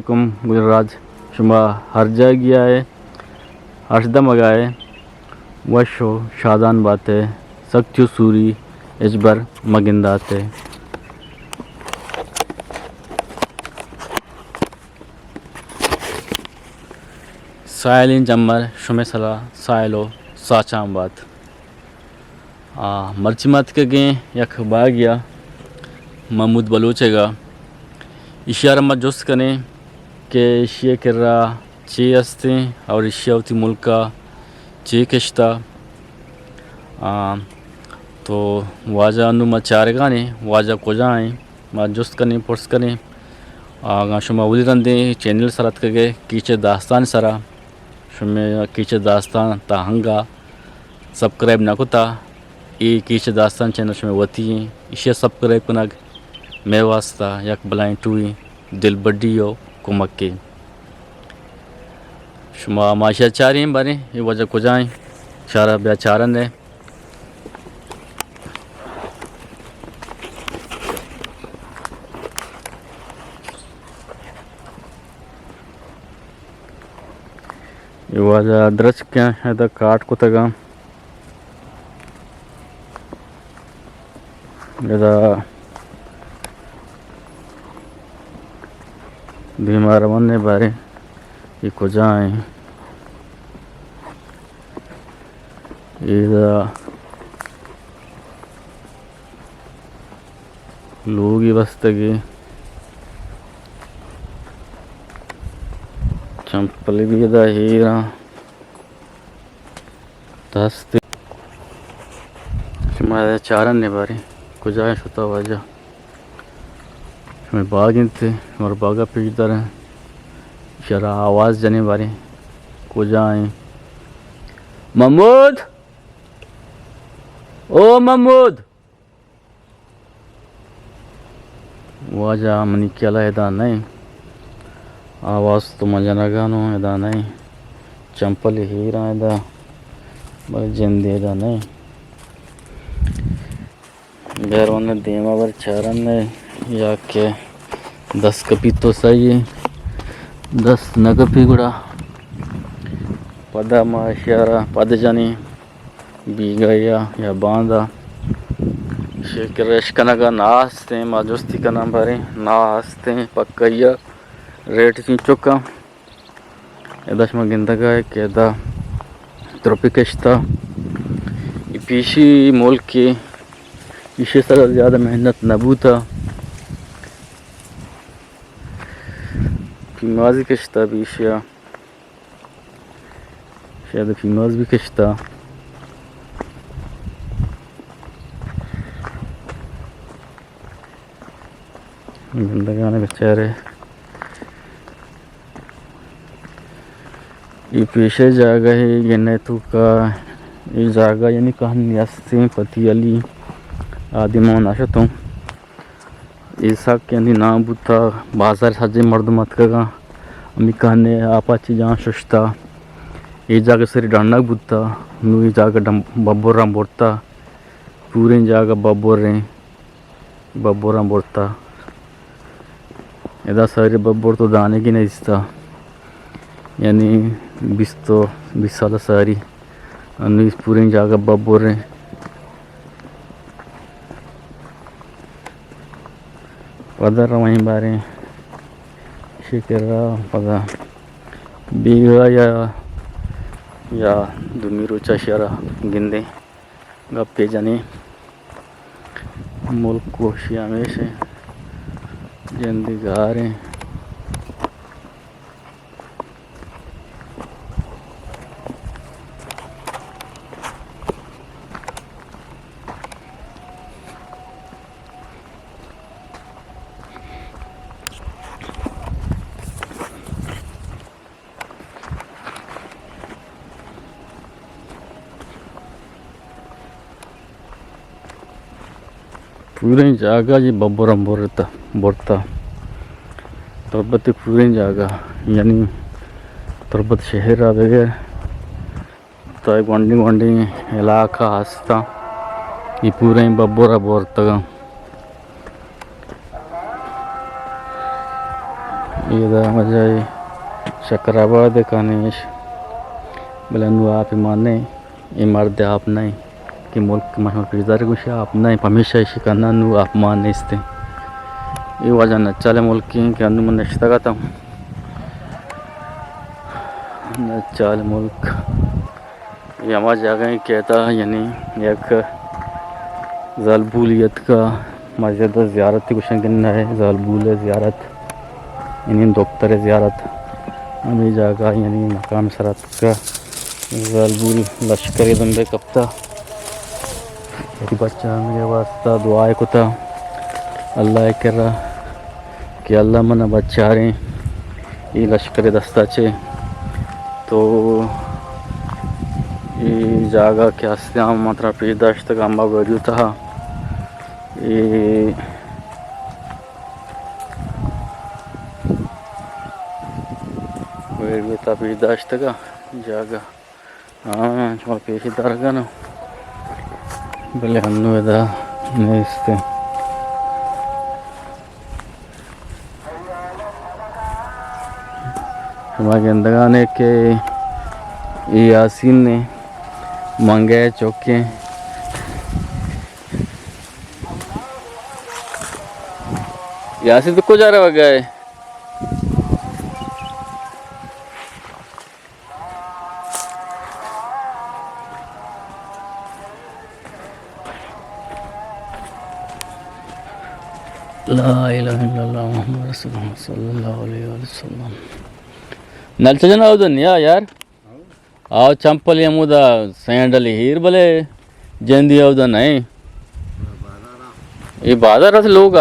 असलकुम गुजराज शुमा हर जगह है हर्षदा मगाए वशो शादान बाते सक्चु सूरी इजबर मगिंदाते साइलिन जम्मर शुमेसला साइलो साचाम बात मर्ची मत के गए यख बागिया महमूद बलूचेगा इशारा मत जोस्त कने के इशिया किर्रा चे अस्ते और इशियावती मुल्का चे कश्ता तो वाजा अनु मा चारेगा ने वाजा को जाए मा जोस्त कने पुरस कने शुमा उली रंदे चैनल सरत के गए कीचे दास्तान सरा शुमे कीचे दास्तान ताहंगा सब्सक्राइब ना कुता ये कीचे दास्तान चैनल शुमे वती इशिया सब्सक्राइब कुनग मैं वास्ता यक बलाइन टूई दिल बड्डियो कुमक्के शुमा माशा चारी बारे ये वजह को जाए चारा बेचारन है ये वजह दरच क्या है तो काट को तगा बीमार बनने बारे ये को जाए लोग ही बस्तगी चंपल भी हीरा दस्ते हमारे चारन ने बारे को जाए शुता वजह मैं बाग थे और बागा पीछता रहे शरा आवाज़ जाने बारे को जाए महमूद ओ महमूद वाजा मनी क्या एदा नहीं आवाज़ तो मजा लगानो एदा नहीं चंपल हीरा एदा बड़े जिंदे एदा नहीं घर वाले देमा बर चारन ने या के 10 कपी तो सही है 10 नगपी गुड़ा पदा माशारा पद जानी बीगा या बांधा शेकरेश कना का नास्ते माजोस्ती का नाम भरे नास्ते पक्कैया रेट सी चुका दशमा गिंदा का है केदा त्रोपिकश्ता पीछी मुल्क के इसे तरह ज़्यादा मेहनत नबूता फीमाजी कश्ता भी शायद फीमाज भी कश्ता लगाने बेचारे ये पेशे जागा है गिने तू का ये जागा यानी कहानी अस्ते पति अली आदि मौन आशत हूँ ऐसा क्या नहीं नाम बुता बाजार साजे मर्द मत का अमी कहने आपाची जहाँ सुस्ता ये जाकर सरी डांडा बुता नू ये जाकर बब्बोरा बोरता पूरे जाकर बब्बोरा बोरता इधर सारे बब्बोर तो दाने की नहीं दिसता यानी 20 साल सारी अनु पूरे जाकर बब्बोर पदर वहीं बारे शिकर पदा बीगा या दुमीरो चशरा गिंदे गप्पे जाने मुल्क को में से जंदी गारे पूरे जागा जी बब्बरम बोरता तुरबत पूरे जागा यानी तुरबत शहर आ बगैर तो गुंडी इलाका हंसता ये पूरे बब्बोरा बोरता इधर मजा शकराबाद कानेश बलनु आप माने इमर्द आप नहीं कि मुल्क मह पिजार कुछ आप नहीं हमेशा शिकाना नु आप माने इसते ये वजह न चले मुल्क के अंदर मन नश्ता का न चल मुल्क ये हमारी जगह कहता यानी एक ज़ालबूलियत का मस्जिद ज़ियारत कुछ गिनना है ज़ालबूल ज़ियारत यानी दफ्तर ज़ियारत अभी जगह यानी मकाम सरात का ज़ालबूल लश्कर दंबे कप्ता एक बच्चा मेरे वास्ता दुआए को था अल्लाह कर रहा कि अल्लाह मना बच्चा रहे ये लश्कर दस्ता चे तो ये जगह के हस्ते मात्र पेदाश्त का अम्बा गरीब था ये वेरता पेदाश्त का जगह हाँ चुमा पेशी दरगा ना भले हन्नू इधर नेस्ते हमारे अंदगाने के यासीन ने मांगे चौके यासीन तो को जा रहा है ला इलाहा इल्लल्लाह मुहम्मद रसूलुल्लाह सल्लल्लाहु अलैहि वसल्लम नल चजना उधर यार आओ चंपल यमुदा सैंडल हीर भले जेंदी उधर नहीं ये बाजार लोग